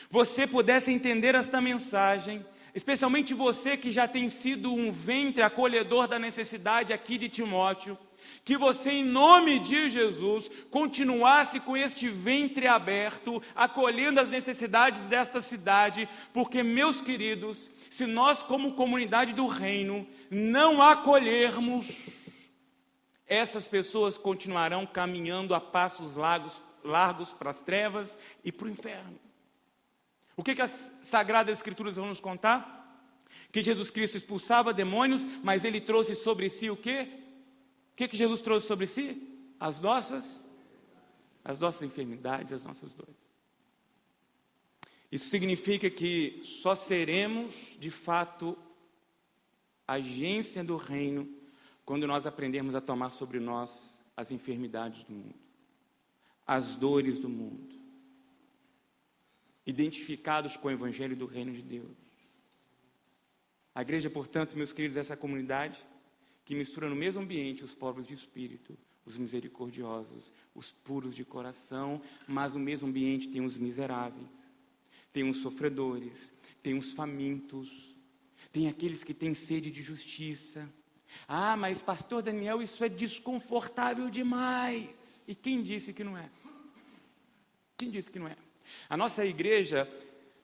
você pudesse entender esta mensagem, especialmente você que já tem sido um ventre acolhedor da necessidade aqui de Timóteo, que você, em nome de Jesus, continuasse com este ventre aberto, acolhendo as necessidades desta cidade, porque, meus queridos, se nós, como comunidade do reino, não acolhermos, essas pessoas continuarão caminhando a passos largos para as trevas e para o inferno. O que as Sagradas Escrituras vão nos contar? Que Jesus Cristo expulsava demônios, mas Ele trouxe sobre si o quê? O que Jesus trouxe sobre si? As nossas enfermidades, as nossas dores. Isso significa que só seremos, de fato, agência do reino, quando nós aprendermos a tomar sobre nós as enfermidades do mundo, as dores do mundo, identificados com o Evangelho do Reino de Deus. A igreja, portanto, meus queridos, essa comunidade que mistura no mesmo ambiente os pobres de espírito, os misericordiosos, os puros de coração, mas no mesmo ambiente tem os miseráveis, tem os sofredores, tem os famintos, tem aqueles que têm sede de justiça. Ah, mas pastor Daniel, isso é desconfortável demais. E quem disse que não é? Quem disse que não é? A nossa igreja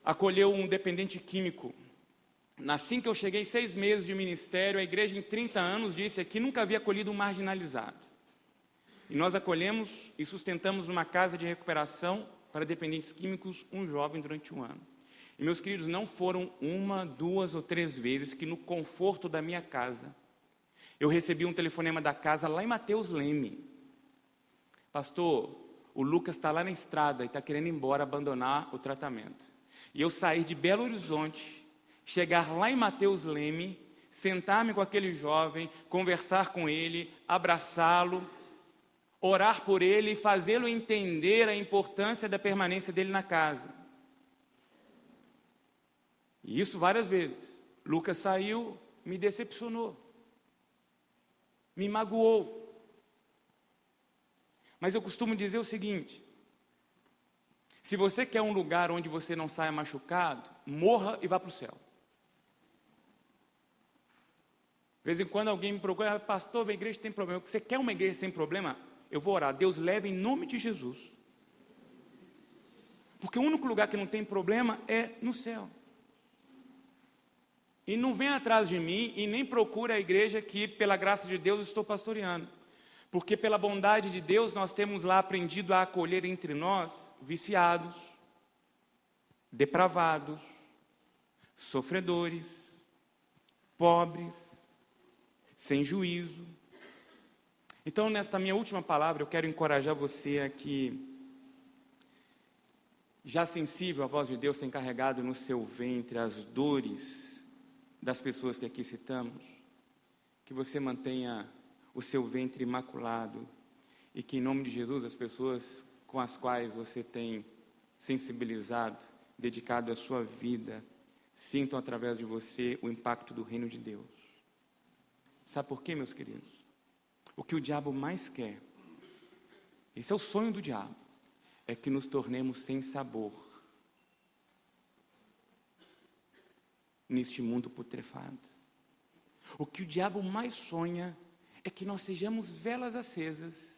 acolheu um dependente químico. Assim que eu cheguei, 6 meses de ministério, a igreja em 30 anos disse que nunca havia acolhido um marginalizado. E nós acolhemos e sustentamos uma casa de recuperação para dependentes químicos, um jovem durante um ano. E meus queridos, não foram 1, 2 ou 3 vezes que no conforto da minha casa, eu recebi um telefonema da casa lá em Mateus Leme. Pastor, o Lucas está lá na estrada e está querendo ir embora, abandonar o tratamento. E eu saí de Belo Horizonte, chegar lá em Mateus Leme, sentar-me com aquele jovem, conversar com ele, abraçá-lo, orar por ele e fazê-lo entender a importância da permanência dele na casa. E isso várias vezes. Lucas saiu, me decepcionou, me magoou. Mas eu costumo dizer o seguinte: se você quer um lugar onde você não saia machucado, morra e vá para o céu. De vez em quando alguém me procura, pastor, minha igreja tem problema. Você quer uma igreja sem problema? Eu vou orar, Deus leve em nome de Jesus. Porque o único lugar que não tem problema é no céu. E não vem atrás de mim e nem procura a igreja que, pela graça de Deus, estou pastoreando. Porque pela bondade de Deus, nós temos lá aprendido a acolher entre nós viciados, depravados, sofredores, pobres, sem juízo. Então, nesta minha última palavra, eu quero encorajar você a que, já sensível à voz de Deus, tem carregado no seu ventre as dores das pessoas que aqui citamos, que você mantenha o seu ventre imaculado e que, em nome de Jesus, as pessoas com as quais você tem sensibilizado, dedicado a sua vida, sintam através de você o impacto do reino de Deus. Sabe por quê, meus queridos? O que o diabo mais quer, esse é o sonho do diabo, é que nos tornemos sem sabor neste mundo putrefado. O que o diabo mais sonha é que nós sejamos velas acesas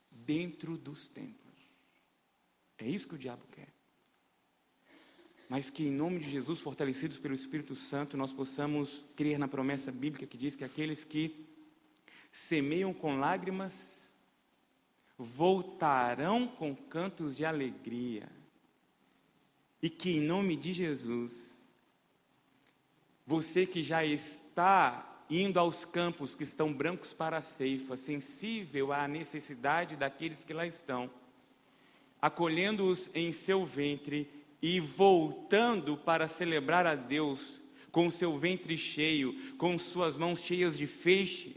dentro dos templos. É isso que o diabo quer. Mas que, em nome de Jesus, fortalecidos pelo Espírito Santo, nós possamos crer na promessa bíblica que diz que aqueles que semeiam com lágrimas voltarão com cantos de alegria. E que, em nome de Jesus, você que já está indo aos campos que estão brancos para a ceifa, sensível à necessidade daqueles que lá estão, acolhendo-os em seu ventre e voltando para celebrar a Deus com o seu ventre cheio, com suas mãos cheias de feixe,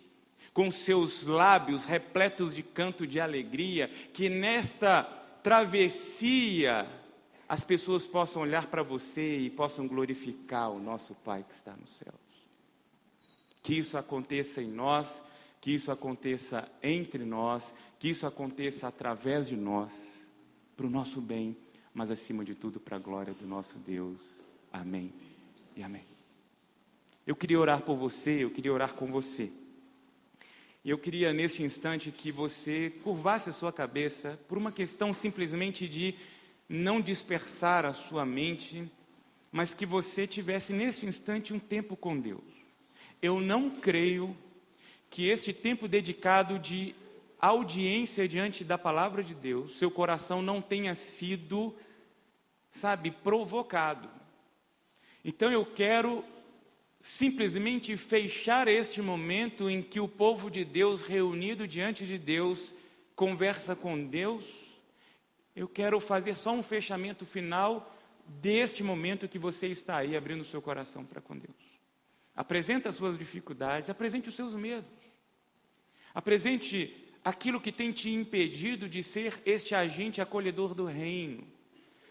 com seus lábios repletos de canto de alegria, que nesta travessia as pessoas possam olhar para você e possam glorificar o nosso Pai que está nos céus. Que isso aconteça em nós, que isso aconteça entre nós, que isso aconteça através de nós, para o nosso bem, mas acima de tudo para a glória do nosso Deus. Amém e amém. Eu queria orar por você, eu queria orar com você. E eu queria neste instante que você curvasse a sua cabeça por uma questão simplesmente de não dispersar a sua mente, mas que você tivesse neste instante um tempo com Deus. Eu não creio que este tempo dedicado de audiência diante da palavra de Deus, seu coração não tenha sido, provocado. Então eu quero simplesmente fechar este momento em que o povo de Deus, reunido diante de Deus, conversa com Deus. Eu quero fazer só um fechamento final deste momento que você está aí abrindo o seu coração para com Deus. Apresente as suas dificuldades, apresente os seus medos. Apresente aquilo que tem te impedido de ser este agente acolhedor do reino.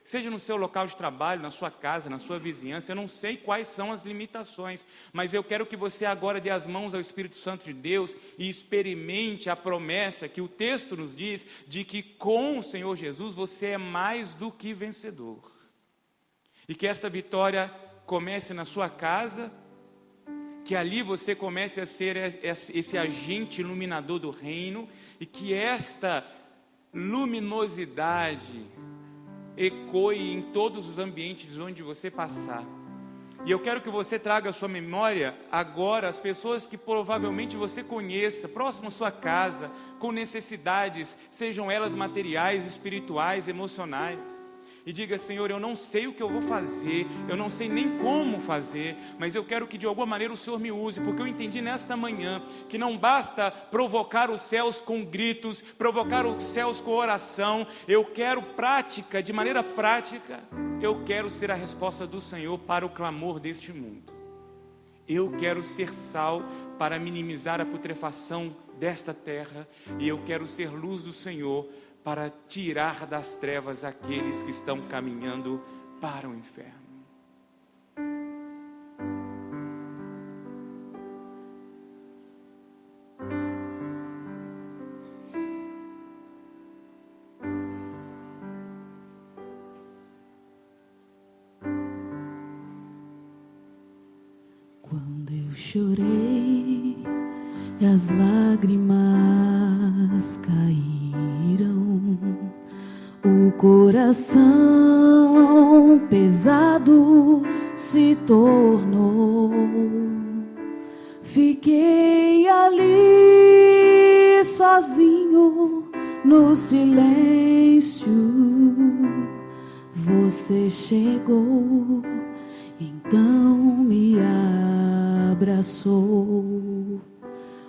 Seja no seu local de trabalho, na sua casa, na sua vizinhança, eu não sei quais são as limitações, mas eu quero que você agora dê as mãos ao Espírito Santo de Deus e experimente a promessa que o texto nos diz, de que com o Senhor Jesus você é mais do que vencedor. E que esta vitória comece na sua casa, que ali você comece a ser esse agente iluminador do reino, e que esta luminosidade ecoe em todos os ambientes onde você passar. E eu quero que você traga à sua memória agora as pessoas que provavelmente você conheça, próximo à sua casa, com necessidades, sejam elas materiais, espirituais, emocionais. E diga: Senhor, eu não sei o que eu vou fazer, eu não sei nem como fazer, mas eu quero que de alguma maneira o Senhor me use, porque eu entendi nesta manhã que não basta provocar os céus com gritos, provocar os céus com oração. Eu quero prática, de maneira prática, eu quero ser a resposta do Senhor para o clamor deste mundo. Eu quero ser sal para minimizar a putrefação desta terra, e eu quero ser luz do Senhor para tirar das trevas aqueles que estão caminhando para o inferno.
Quando eu chorei e as lágrimas caíram, o coração pesado se tornou. Fiquei ali sozinho no silêncio. Você chegou, então me abraçou.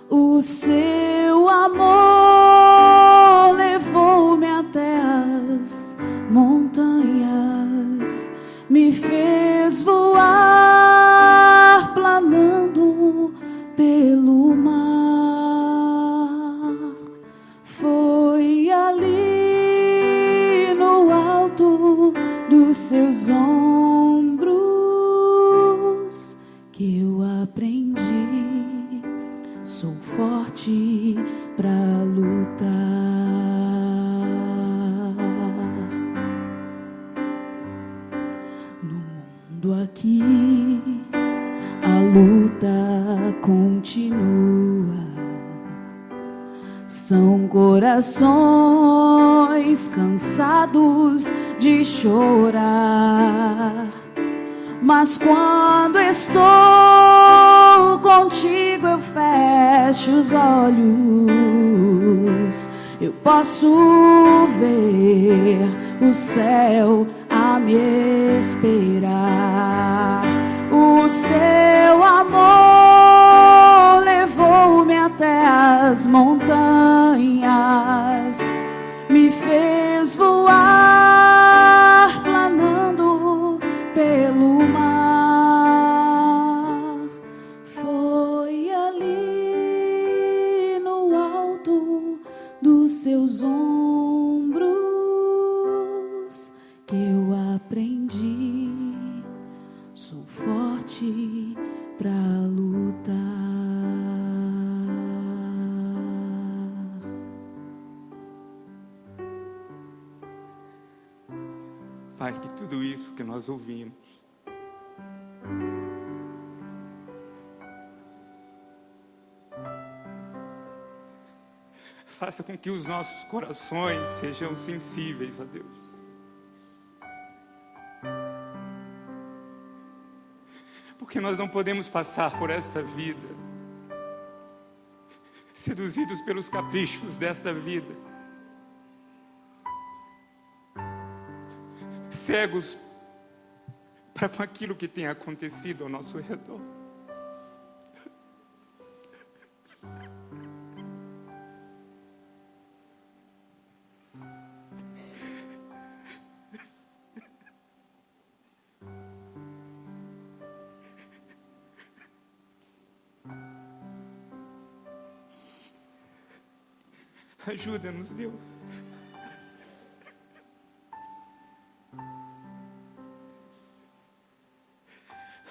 O seu amor levou-me até as montanhas, me fez voar planando pelo mar. Foi ali no alto dos seus ombros que eu aprendi. Sou forte pra lutar. No mundo aqui, a luta continua. São corações cansados de chorar. Mas quando estou contigo eu fecho os olhos, eu posso ver o céu a me esperar. O seu amor levou-me até as montanhas, me fez voar planando pelo mar. Foi ali dos seus ombros que eu aprendi. Sou forte pra lutar.
Pai, que tudo isso que nós ouvimos faça com que os nossos corações sejam sensíveis a Deus. Porque nós não podemos passar por esta vida seduzidos pelos caprichos desta vida, cegos para com aquilo que tem acontecido ao nosso redor. Ajuda-nos, Deus.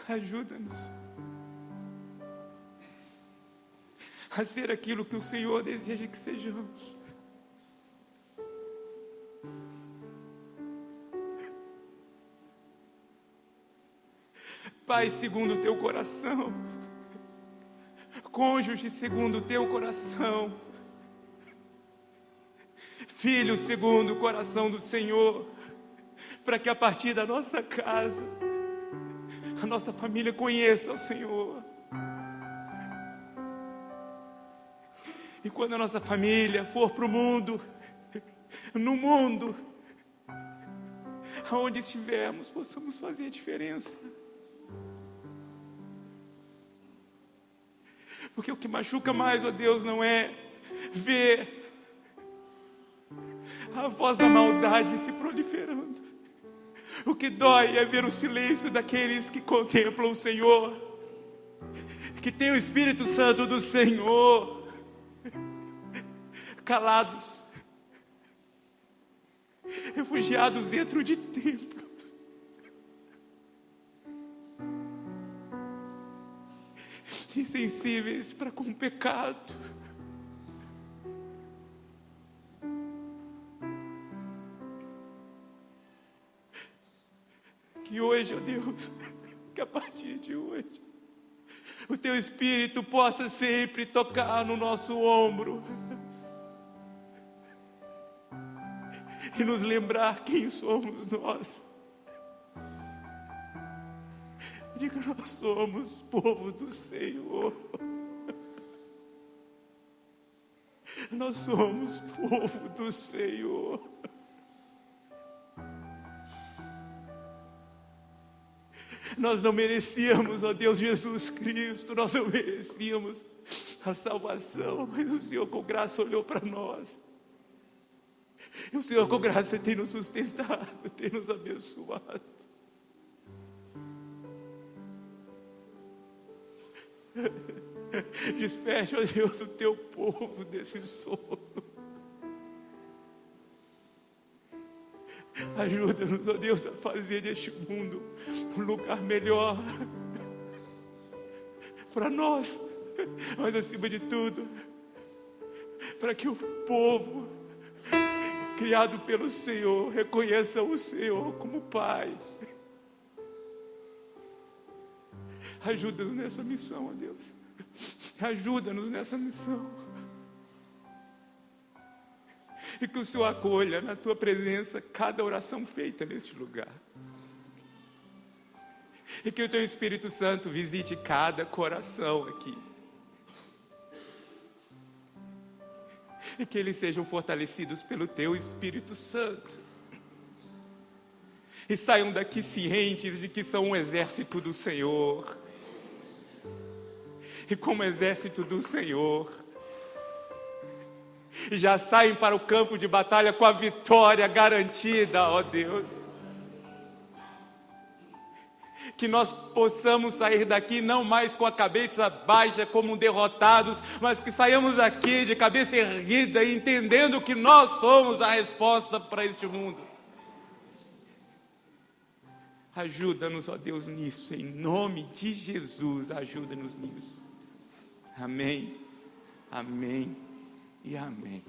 Ajuda-nos a ser aquilo que o Senhor deseja que sejamos. Pai, segundo o teu coração, cônjuge segundo o teu coração, filho segundo o coração do Senhor, para que a partir da nossa casa, a nossa família conheça o Senhor. E quando a nossa família for para o mundo, no mundo, aonde estivermos, possamos fazer a diferença. Porque o que machuca mais, ó Deus, não é ver a voz da maldade se proliferando. O que dói é ver o silêncio daqueles que contemplam o Senhor, que tem o Espírito Santo do Senhor, calados, refugiados dentro de templos, insensíveis para com o pecado. Que hoje, ó Deus, que a partir de hoje, o teu Espírito possa sempre tocar no nosso ombro e nos lembrar quem somos nós. Diga, nós somos povo do Senhor. Nós somos povo do Senhor. Nós não merecíamos, ó Deus Jesus Cristo, nós não merecíamos a salvação, mas o Senhor com graça olhou para nós. E o Senhor com graça tem nos sustentado, tem nos abençoado. Desperte, ó Deus, o teu povo desse sono. Ajuda-nos, ó Deus, a fazer deste mundo um lugar melhor para nós, mas acima de tudo, para que o povo criado pelo Senhor reconheça o Senhor como Pai. Ajuda-nos nessa missão, ó Deus. Ajuda-nos nessa missão. E que o Senhor acolha na tua presença cada oração feita neste lugar. E que o teu Espírito Santo visite cada coração aqui. E que eles sejam fortalecidos pelo teu Espírito Santo. E saiam daqui cientes de que são um exército do Senhor. E como exército do Senhor, já saem para o campo de batalha com a vitória garantida, ó Deus. que nós possamos sair daqui não mais com a cabeça baixa como derrotados, mas que saiamos daqui de cabeça erguida, entendendo que nós somos a resposta para este mundo. Ajuda-nos, ó Deus, nisso, em nome de Jesus, ajuda-nos nisso. Amém, amém e amém.